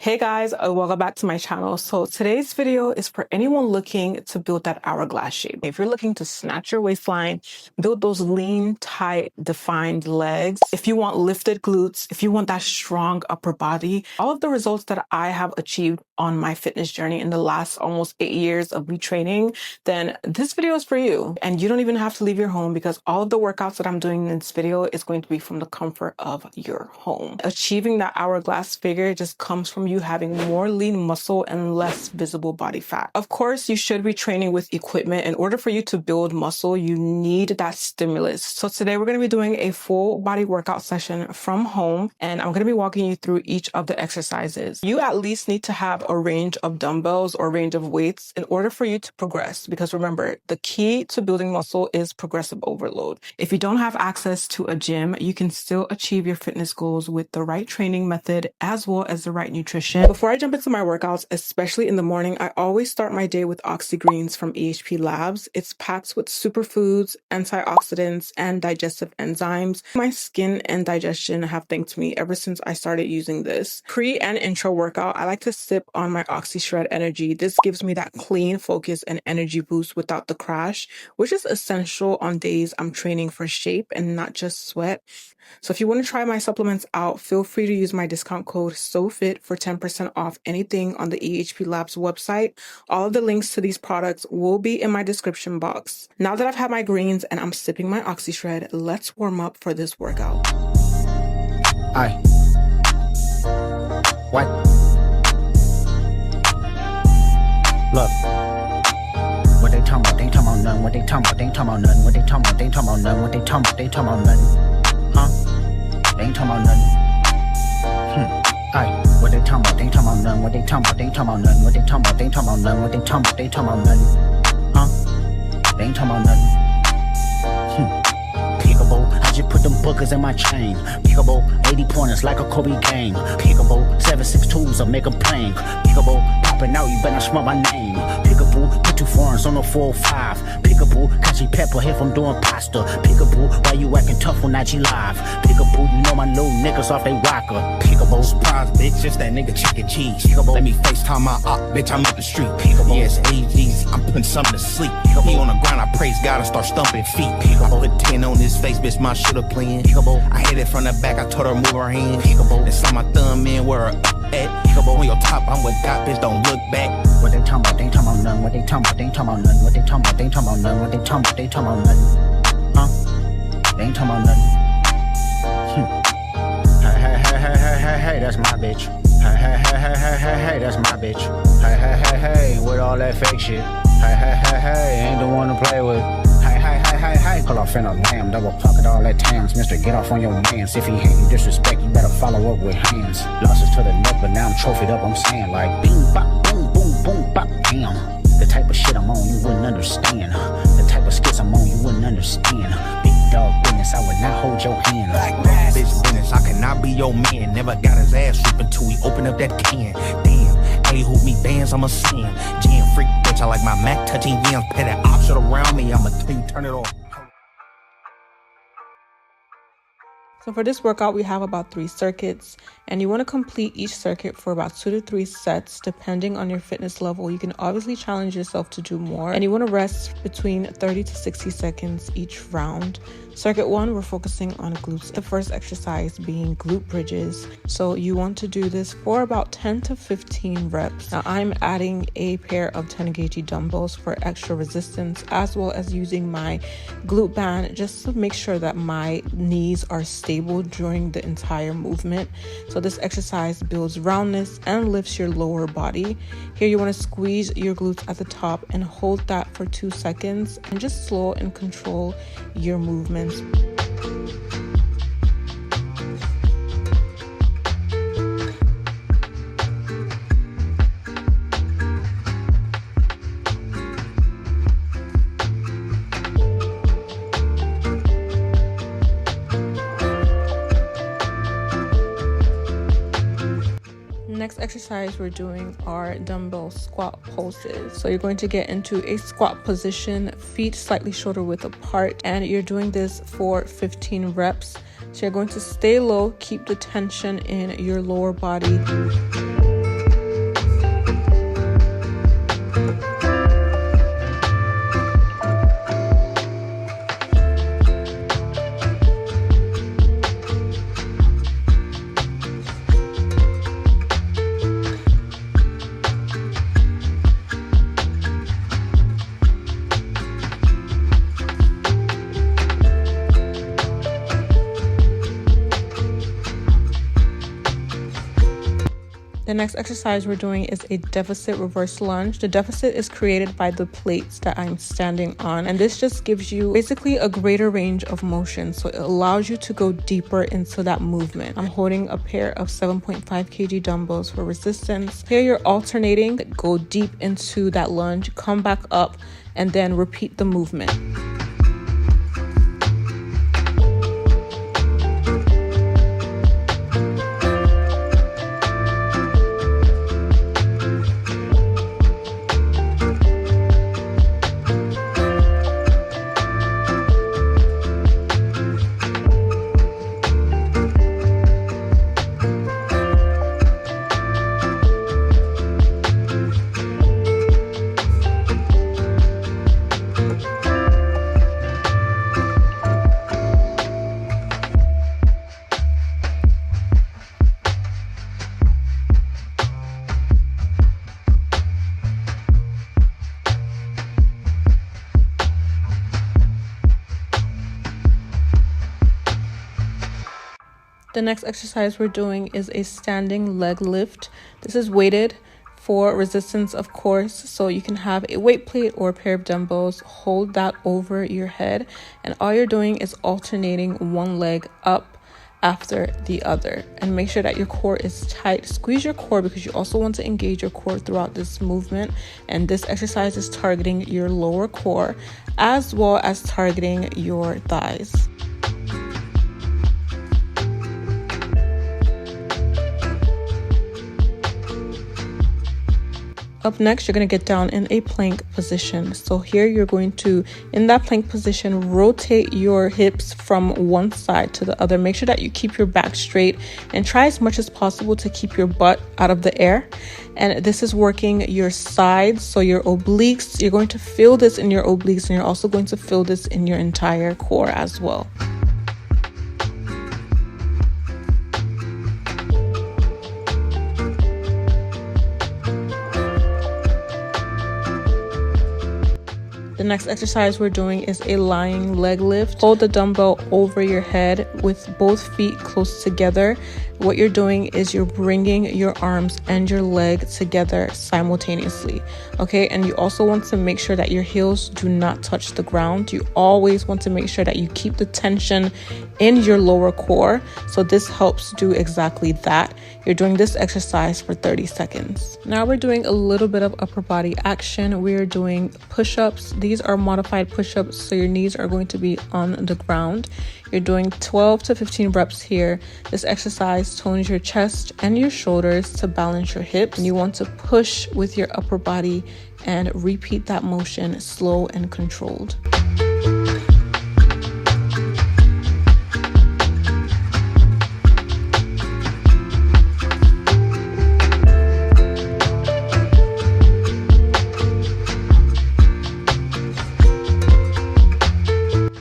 Hey guys, welcome back to my channel. So today's video is for anyone looking to build that hourglass shape. If you're looking to snatch your waistline, build those lean, tight, defined legs, if you want lifted glutes, if you want that strong upper body, all of the results that I have achieved on my fitness journey in the last almost 8 years of retraining, then this video is for you. And you don't even have to leave your home because all of the workouts that I'm doing in this video is going to be from the comfort of your home. Achieving that hourglass figure just comes from you having more lean muscle and less visible body fat. Of course, you should be training with equipment. In order for you to build muscle, you need that stimulus. So today we're going to be doing a full body workout session from home, and I'm going to be walking you through each of the exercises. You at least need to have a range of dumbbells or range of weights in order for you to progress, because remember, the key to building muscle is progressive overload. If you don't have access to a gym, you can still achieve your fitness goals with the right training method as well as the right nutrition. Before I jump into my workouts, especially in the morning, I always start my day with Oxy Greens from EHP Labs. It's packed with superfoods, antioxidants, and digestive enzymes. My skin and digestion have thanked me ever since I started using this. Pre and intro workout, I like to sip on my Oxy Shred Energy. This gives me that clean focus and energy boost without the crash, which is essential on days I'm training for shape and not just sweat. So if you want to try my supplements out, feel free to use my discount code SOFIT for 10% off anything on the EHP Labs website. All of the links to these products will be in my description box. Now that I've had my greens and I'm sipping my Oxy Shred, let's warm up for this workout. Aye. What? Look. What they talking about? They talking about none. What they talking about? They talking about none. What they talking about? They talking about none. What they talking about? They talking about none. Huh? They ain't talking about nothing. Aye. What they talking about? They talking about none. What they talking about? They talking about none. What they talking about? They talking about none. What they talking about? They talking about none. Huh? They ain't talking about nothing. Peekaboo, I just put them bookers in my chain. Peekaboo, 80 pointers like a Kobe game. Peekaboo, 7.62s, I make them plain. Peekaboo, popping out, you better smell my name. Peekaboo, put 2 foreigns on the 405. Peekaboo, catchy pepper here from doing pasta. Peekaboo, why you acting tough on IG Live? Peekaboo, you know my little niggas off they rocker. Peekaboo, surprise bitch, just that nigga chicken cheese. Peekaboo, let me FaceTime my op, bitch, I'm up the street. Peekaboo, yes, AGs, I'm putting something to sleep. Peekaboo, he on the ground, I praise God and start stumping feet. Peekaboo, I put 10 on his face, bitch, my shooter playing. Peekaboo, I hit it from the back, I told her move her hand. Peekaboo, and slide my thumb in where her at. Peekaboo, on your top, I'm with God, bitch, don't look back. What they talking about? They ain't talking about none. What they talking about? They ain't talking about none. What they talking about? They ain't talking about none. What they talking about? They talking about none. Huh? They ain't talking about nothing. Hey, that's my bitch. Hey, that's my bitch. Hey, with all that fake shit. Hey, ain't the one to play with. Hey, call off in a lamb, double pocket all that tams. Mister, get off on your mans. If he hate you disrespect, you better follow up with hands. Losses to the neck, but now I'm trophied up, I'm saying like bing, bop, boom, boom, boom, bop, damn. The type of shit I'm on, you wouldn't understand. The type of skits I'm on, you wouldn't understand. Big dog business, I would not hold your hand. Like bitch business, I cannot be your man. Never got his ass whooped until we open up that can. Damn, Ali hoop me bands, I'm a sin. Jam freak bitch, I like my Mac touching yams. Pay that option around me, I'ma tell you, turn it off. So for this workout, we have about 3 circuits, and you want to complete each circuit for about 2 to 3 sets, depending on your fitness level. You can obviously challenge yourself to do more, and you want to rest between 30 to 60 seconds each round. Circuit 1, we're focusing on glutes. The first exercise being glute bridges. So you want to do this for about 10 to 15 reps. Now I'm adding a pair of 10 kg dumbbells for extra resistance, as well as using my glute band just to make sure that my knees are stable during the entire movement. So this exercise builds roundness and lifts your lower body. Here you want to squeeze your glutes at the top and hold that for 2 seconds and just slow and control your movements. Next exercise we're doing are dumbbell squat pulses. So you're going to get into a squat position, feet slightly shoulder width apart, and you're doing this for 15 reps. So you're going to stay low, keep the tension in your lower body. The next exercise we're doing is a deficit reverse lunge. The deficit is created by the plates that I'm standing on, and this just gives you basically a greater range of motion, so it allows you to go deeper into that movement. I'm holding a pair of 7.5 kg dumbbells for resistance. Here you're alternating, go deep into that lunge, come back up, and then repeat the movement. The next exercise we're doing is a standing leg lift. This is weighted for resistance, of course, so you can have a weight plate or a pair of dumbbells, hold that over your head, and all you're doing is alternating one leg up after the other. And make sure that your core is tight. Squeeze your core because you also want to engage your core throughout this movement, and this exercise is targeting your lower core as well as targeting your thighs. Up next, you're going to get down in a plank position. So here you're going to, in that plank position, rotate your hips from one side to the other. Make sure that you keep your back straight and try as much as possible to keep your butt out of the air. And this is working your sides, so your obliques. You're going to feel this in your obliques, and you're also going to feel this in your entire core as well. The next exercise we're doing is a lying leg lift. Hold the dumbbell over your head with both feet close together. What you're doing is you're bringing your arms and your leg together simultaneously, okay? And you also want to make sure that your heels do not touch the ground. You always want to make sure that you keep the tension in your lower core. So this helps do exactly that. You're doing this exercise for 30 seconds. Now we're doing a little bit of upper body action. We're doing push-ups. These are modified push-ups, so your knees are going to be on the ground. You're doing 12 to 15 reps here. This exercise tones your chest and your shoulders to balance your hips. And you want to push with your upper body and repeat that motion slow and controlled.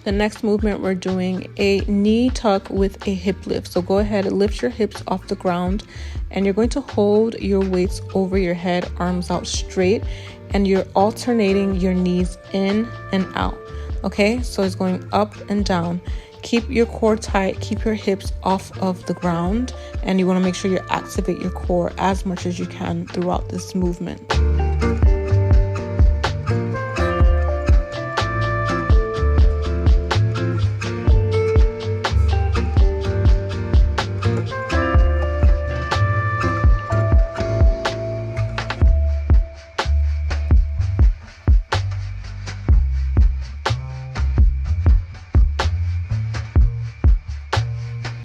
The next movement, we're doing a knee tuck with a hip lift. So go ahead and lift your hips off the ground, and you're going to hold your weights over your head, arms out straight, and you're alternating your knees in and out. Okay, so it's going up and down. Keep your core tight, keep your hips off of the ground, and you want to make sure you activate your core as much as you can throughout this movement.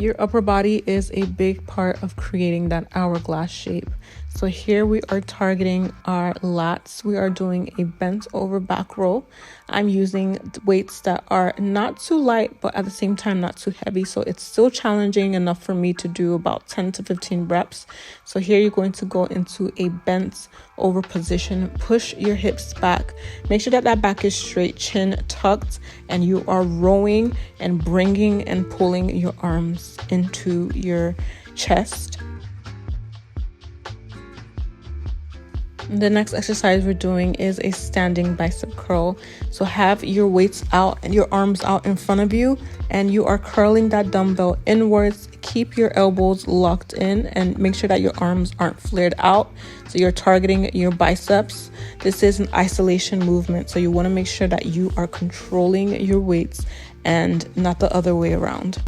Your upper body is a big part of creating that hourglass shape. So here we are targeting our lats. We are doing a bent over back row. I'm using weights that are not too light, but at the same time not too heavy. So it's still challenging enough for me to do about 10 to 15 reps. So here you're going to go into a bent over position. Push your hips back. Make sure that that back is straight, chin tucked, and you are rowing and bringing and pulling your arms into your chest. The next exercise we're doing is a standing bicep curl. So have your weights out and your arms out in front of you, and you are curling that dumbbell inwards. keep your elbows locked in and make sure that your arms aren't flared out. So you're targeting your biceps. This is an isolation movement, so you want to make sure that you are controlling your weights and not the other way around.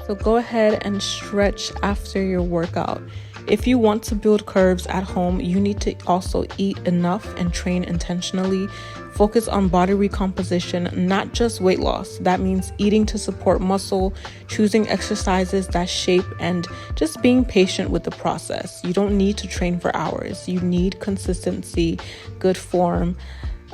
So go ahead and stretch after your workout. If you want to build curves at home, you need to also eat enough and train intentionally. Focus on body recomposition, not just weight loss. That means eating to support muscle, choosing exercises that shape, and just being patient with the process. You don't need to train for hours. You need consistency, good form,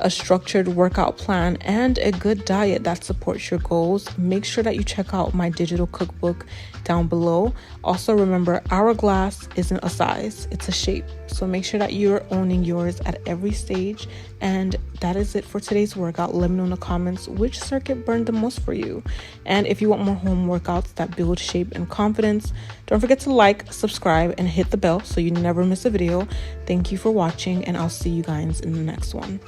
a structured workout plan, and a good diet that supports your goals. Make sure that you check out my digital cookbook down below. Also remember, Hourglass isn't a size, it's a shape. So make sure that you're owning yours at every stage. And that is it for today's workout. Let me know in the comments which circuit burned the most for you. And if you want more home workouts that build shape and confidence, don't forget to like, subscribe, and hit the bell so you never miss a video. Thank you for watching, and I'll see you guys in the next one.